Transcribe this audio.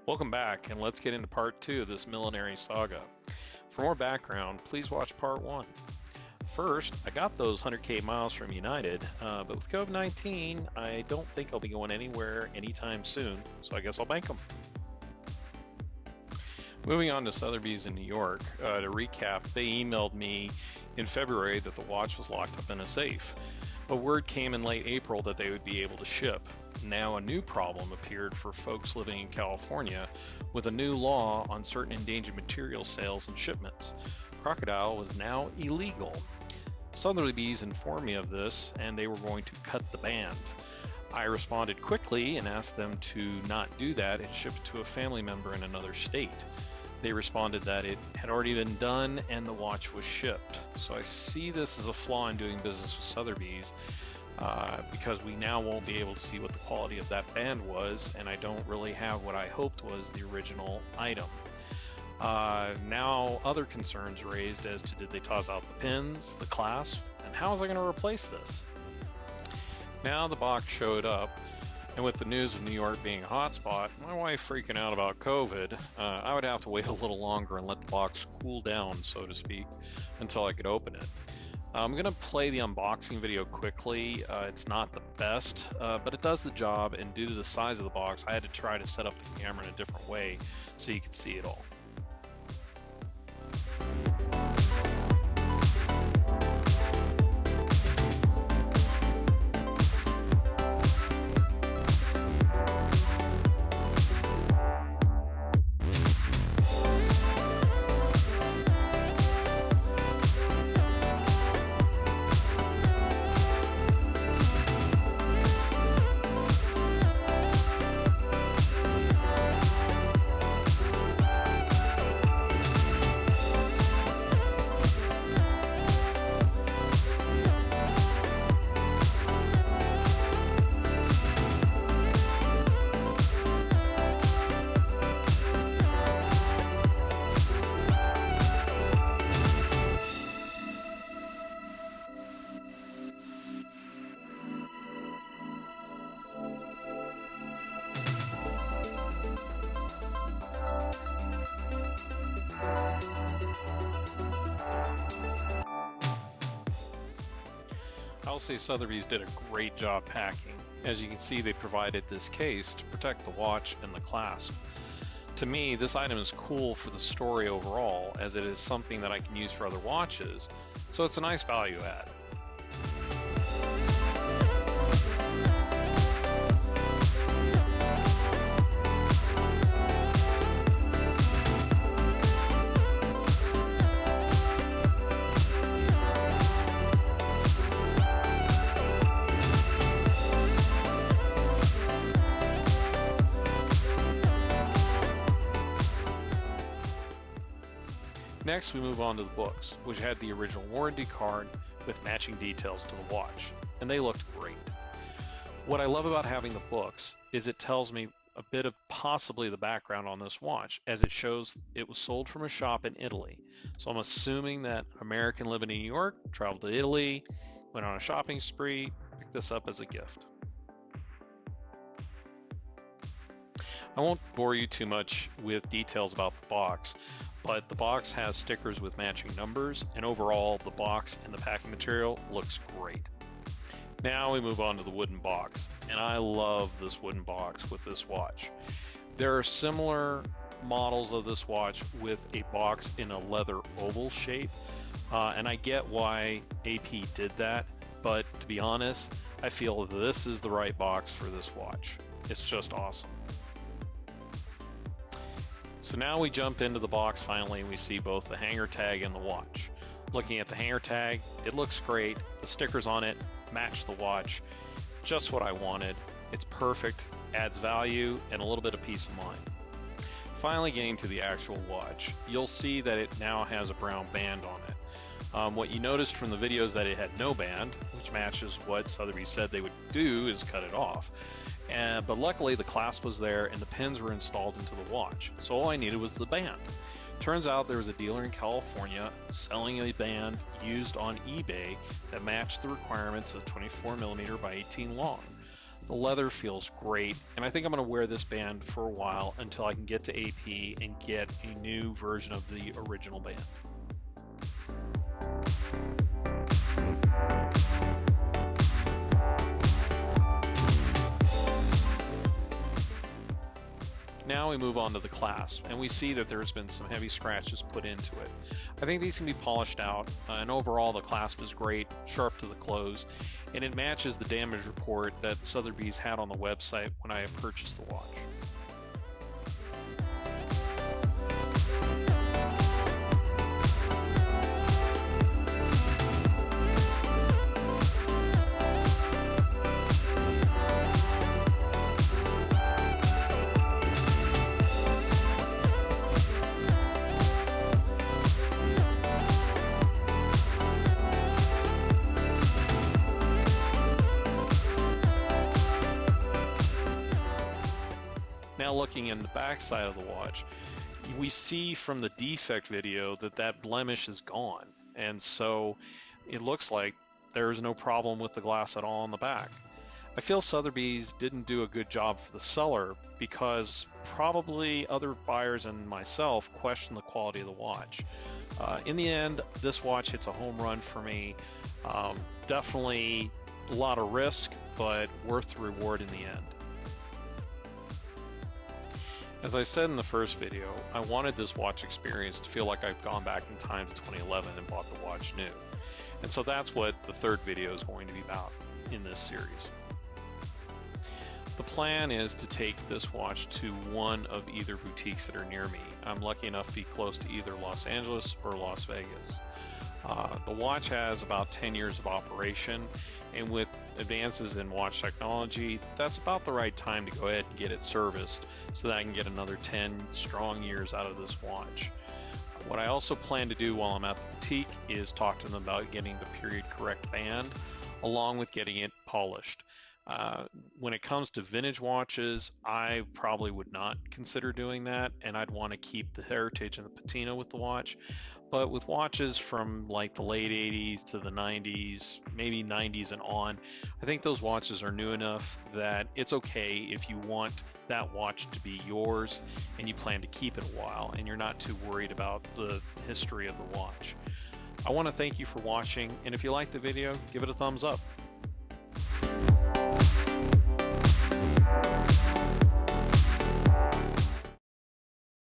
Welcome back, and let's get into part 2 of this millenary saga. For more background, please watch part 1. First, I got those 100k miles from United, but with COVID-19, I don't think I'll be going anywhere anytime soon, so I guess I'll bank them. Moving on to Sotheby's in New York, to recap, they emailed me in February that the watch was locked up in a safe, but word came in late April that they would be able to ship. Now a new problem appeared for folks living in California with a new law on certain endangered material sales and shipments. Crocodile was now illegal. Sotheby's informed me of this and they were going to cut the band. I responded quickly and asked them to not do that and ship it to a family member in another state. They responded that it had already been done and the watch was shipped. So I see this as a flaw in doing business with Sotheby's. Because we now won't be able to see what the quality of that band was, and I don't really have what I hoped was the original item. Now other concerns raised as to did they toss out the pins, the clasp, and how was I going to replace this? Now the box showed up, and with the news of New York being a hotspot, my wife freaking out about COVID, I would have to wait a little longer and let the box cool down, so to speak, until I could open it. I'm going to play the unboxing video quickly. It's not the best, but it does the job, and due to the size of the box, I had to try to set up the camera in a different way so you could see it all. I'll say Sotheby's did a great job packing. As you can see, they provided this case to protect the watch and the clasp. To me, this item is cool for the story overall, as it is something that I can use for other watches, so it's a nice value add. Next, we move on to the books, which had the original warranty card with matching details to the watch, and they looked great. What I love about having the books is it tells me a bit of possibly the background on this watch, as it shows it was sold from a shop in Italy. So I'm assuming that an American living in New York traveled to Italy, went on a shopping spree, picked this up as a gift. I won't bore you too much with details about the box, but the box has stickers with matching numbers, and overall the box and the packing material looks great. Now we move on to the wooden box, and I love this wooden box with this watch. There are similar models of this watch with a box in a leather oval shape, and I get why AP did that, but to be honest, I feel this is the right box for this watch. It's just awesome. So now we jump into the box finally, and we see both the hanger tag and the watch. Looking at the hanger tag, it looks great. The stickers on it match the watch. Just what I wanted. It's perfect, adds value, and a little bit of peace of mind. Finally getting to the actual watch, you'll see that it now has a brown band on it. What you noticed from the videos that it had no band, which matches what Sotheby said they would do, is cut it off. But luckily the clasp was there and the pins were installed into the watch, so all I needed was the band. Turns out there was a dealer in California selling a band used on eBay that matched the requirements of 24mm by 18 long. The leather feels great, and I think I'm going to wear this band for a while until I can get to AP and get a new version of the original band. Now we move on to the clasp, and we see that there's been some heavy scratches put into it. I think these can be polished out, and overall the clasp is great, sharp to the close, and it matches the damage report that Sotheby's had on the website when I purchased the watch. Now looking in the back side of the watch, we see from the defect video that that blemish is gone, and so it looks like there's no problem with the glass at all on the back. I feel Sotheby's didn't do a good job for the seller because probably other buyers and myself questioned the quality of the watch. In the end, this watch hits a home run for me. Definitely a lot of risk, but worth the reward in the end. As I said in the first video, I wanted this watch experience to feel like I've gone back in time to 2011 and bought the watch new. And so that's what the third video is going to be about in this series. The plan is to take this watch to one of either boutiques that are near me. I'm lucky enough to be close to either Los Angeles or Las Vegas. The watch has about 10 years of operation, and with advances in watch technology, that's about the right time to go ahead and get it serviced so that I can get another 10 strong years out of this watch. What I also plan to do while I'm at the boutique is talk to them about getting the period correct band along with getting it polished. When it comes to vintage watches, I probably would not consider doing that, and I'd want to keep the heritage and the patina with the watch. But with watches from like the late 80s to the 90s, maybe 90s and on, I think those watches are new enough that it's okay if you want that watch to be yours and you plan to keep it a while and you're not too worried about the history of the watch. I want to thank you for watching, and if you liked the video, give it a thumbs up.